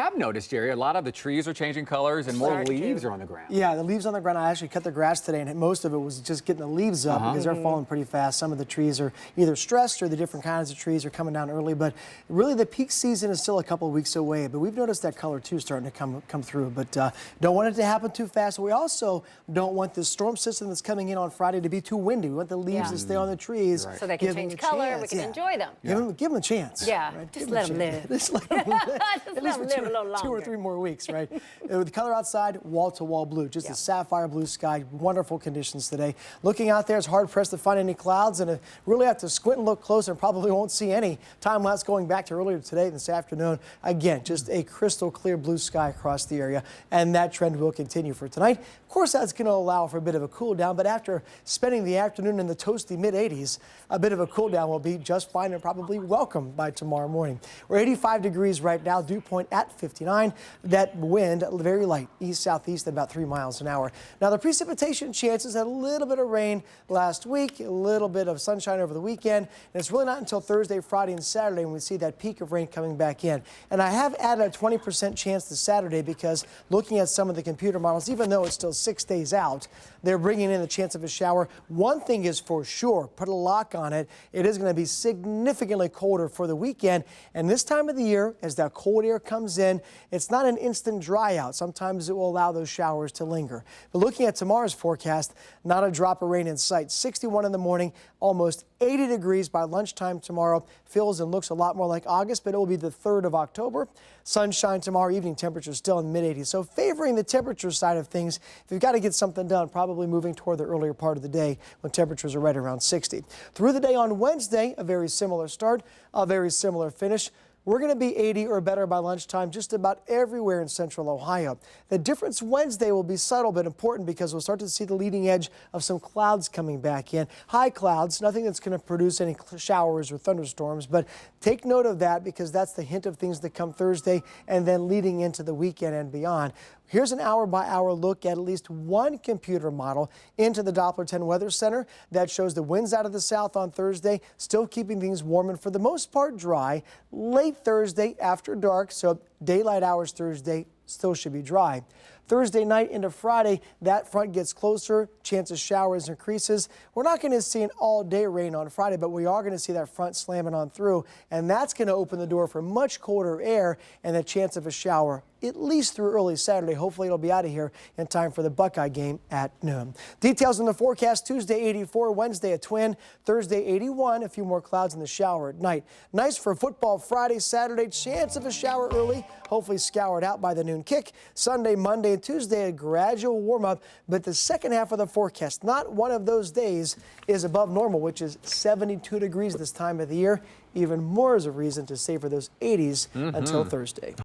have noticed, Jerry, a lot of the trees are changing colors and more leaves are on the ground. Yeah, the leaves on the ground. I actually cut the grass today, and most of it was just getting the leaves up because they're falling pretty fast. Some of the trees are either stressed or the different kinds of trees are coming down early. But really, the peak season is still a couple of weeks away. But we've noticed that color, too, starting to come through. But don't want it to happen too fast. We also don't want this storm system that's coming in on Friday to be too windy. We want the leaves to stay on the trees. So they can change color, we can enjoy them. Give them a chance. Yeah, right? just let them live. Just let them live. Just let them live a little longer. 2 or 3 more weeks, right? With the color outside, wall-to-wall blue, just a sapphire blue sky. Wonderful conditions today. Looking out there, it's hard-pressed to find any clouds, and really have to squint and look close and probably won't see any. Time lapse going back to earlier today and this afternoon. Again, just a crystal clear blue sky across the area, and that trend will continue for tonight. Of course, that's going to allow for a bit of a cool down, but after spending the afternoon in the toasty mid-80s, a bit of a cool down will be just fine and probably welcome by tomorrow morning. We're 85 degrees right now, dew point at 59. That wind very light, east-southeast at about 3 miles an hour. Now, the precipitation chances had a little bit of rain last week, a little bit of sunshine over the weekend, and it's really not until Thursday, Friday, and Saturday when we see that peak of rain coming back in. And I have added a 20% chance this Saturday because looking at some of the computer models, even though it's still 6 days out, they're bringing in the chance of a shower. One thing is for sure, put a lock on it, it is going to be significantly colder for the weekend. And this time of the year, as that cold air comes in, it's not an instant dry out. Sometimes it will allow those showers to linger. But looking at tomorrow's forecast, not a drop of rain in sight. 61 in the morning, almost 80 degrees by lunchtime tomorrow. Feels and looks a lot more like August, but it will be the 3rd of October. Sunshine tomorrow, evening temperatures still in the mid-80s. So favoring the temperature side of things, if you've got to get something done, probably moving toward the earlier part of the day when temperatures are right around 60. Through the day on Wednesday, a very similar start, a very similar finish. We're going to be 80 or better by lunchtime just about everywhere in central Ohio. The difference Wednesday will be subtle but important because we'll start to see the leading edge of some clouds coming back in. High clouds, nothing that's going to produce any showers or thunderstorms, but take note of that because that's the hint of things that come Thursday and then leading into the weekend and beyond. Here's an hour-by-hour look at least one computer model into the Doppler 10 Weather Center that shows the winds out of the south on Thursday, still keeping things warm and for the most part dry. Late Thursday after dark, so daylight hours Thursday still should be dry. Thursday night into Friday, that front gets closer, chance of showers increases. We're not going to see an all-day rain on Friday, but we are going to see that front slamming on through, and that's going to open the door for much colder air and the chance of a shower at least through early Saturday. Hopefully it'll be out of here in time for the Buckeye game at noon. Details in the forecast: Tuesday 84, Wednesday a twin, Thursday 81, a few more clouds in the shower at night. Nice for football Friday, Saturday, chance of a shower early, hopefully scoured out by the noon kick. Sunday, Monday, and Tuesday a gradual warm up, but the second half of the forecast, not one of those days is above normal, which is 72 degrees this time of the year. Even more is a reason to savor those 80s until Thursday.